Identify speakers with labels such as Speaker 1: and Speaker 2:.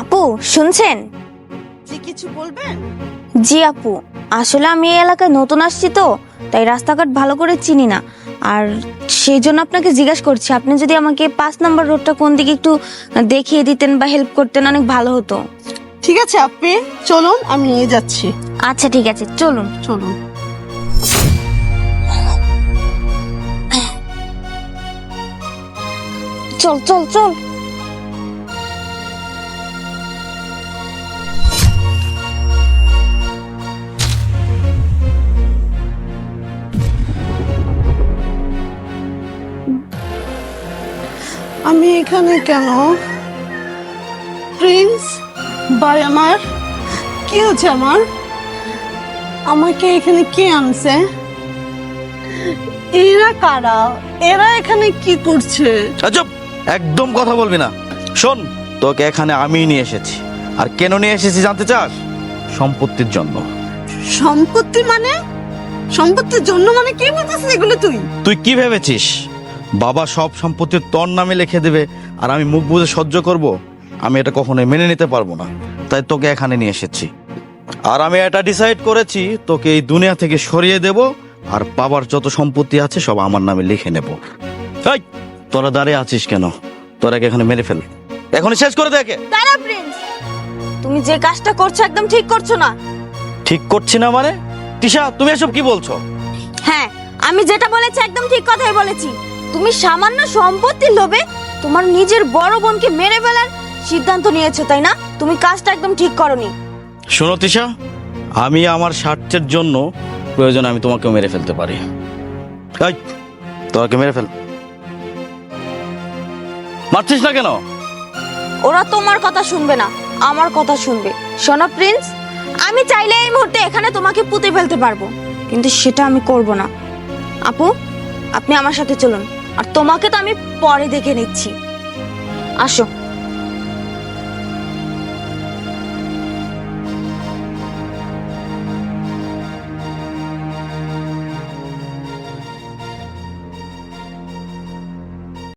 Speaker 1: আপু শুনছেন?
Speaker 2: জি, কিছু বলবেন?
Speaker 1: জি আপু, আসলে আমি এই এলাকায় নতুন আসছি তো, তাই রাস্তাঘাট ভালো করে চিনি না। আর সেই জন্য আপনাকে জিজ্ঞাসা করছি, আপনি যদি আমাকে 5 নম্বর রোডটা কোন দিকে একটু দেখিয়ে দিতেন বা হেল্প করতেন, অনেক ভালো হতো।
Speaker 2: ঠিক আছে আপনি চলুন, আমি নিয়ে যাচ্ছি।
Speaker 1: আচ্ছা ঠিক আছে, চলুন।
Speaker 2: চলুন।
Speaker 1: চল চল চল।
Speaker 2: আমি এখানে কেন? প্রিন্স ভাই আমার, কি হচ্ছে আমার? আমাকে এখানে কে আনছে? এরা কারা? এরা এখানে কি করছে?
Speaker 3: চুপ, একদম কথা বলবি না। শোন, তোকে এখানে আমি নিয়ে এসেছি। আর কেন নিয়ে এসেছি জানতে চাস? সম্পত্তির জন্য।
Speaker 2: সম্পত্তি মানে? সম্পত্তির জন্য মানে কি বলতেছিস এগুলো তুই?
Speaker 3: তুই কি ভেবেছিস বাবা সব সম্পত্তি তোর নামে লিখে দেবে আর আমি মুখ বুজে সহ্য করব? আমি এটা কখনোই মেনে নিতে পারবো না। তাই তোকে এখানে নিয়ে এসেছি। আর আমি এটা ডিসাইড করেছি, তোকে এই দুনিয়া থেকে সরিয়ে দেব আর বাবার যত সম্পত্তি আছে সব আমার নামে লিখে নেব। এই, তোরা দাঁড়িয়ে আছিস কেন? তোরাকে এখানে মেরে ফেল, এখনই শেষ করে দেখে।
Speaker 1: দাঁড়া প্রিন্স, তুমি যে কাজটা করছো একদম ঠিক করছো না।
Speaker 3: ঠিক করছি না মানে? তিশা, তুমি এসব কি বলছো?
Speaker 1: হ্যাঁ, আমি যেটা বলেছি একদম ঠিক কথাই বলেছি। তুমি সামান্য সম্পত্তির লোভে তোমার নিজের বড় বোনকে মেরে ফেলার সিদ্ধান্ত নিয়েছো, তাই না? তুমি কাজটা একদম ঠিক করোনি।
Speaker 3: শোনো তিশা, আমি আমার স্বার্থের জন্য প্রয়োজনে আমি তোমাকে মেরে ফেলতে পারি। এই, তোমাকে মেরে ফেল। মারছিস না কেন?
Speaker 1: ওরা তোমার কথা শুনবে না, আমার কথা শুনবে। শোনো প্রিন্স, আমি চাইলে এই মুহূর্তে এখানে তোমাকে পুঁতে ফেলতে পারবো, কিন্তু সেটা আমি করব না। আপু, আপনি আমার সাথে চলুন, আর তোমাকে তো আমি পরে দেখে নিচ্ছি। আসো।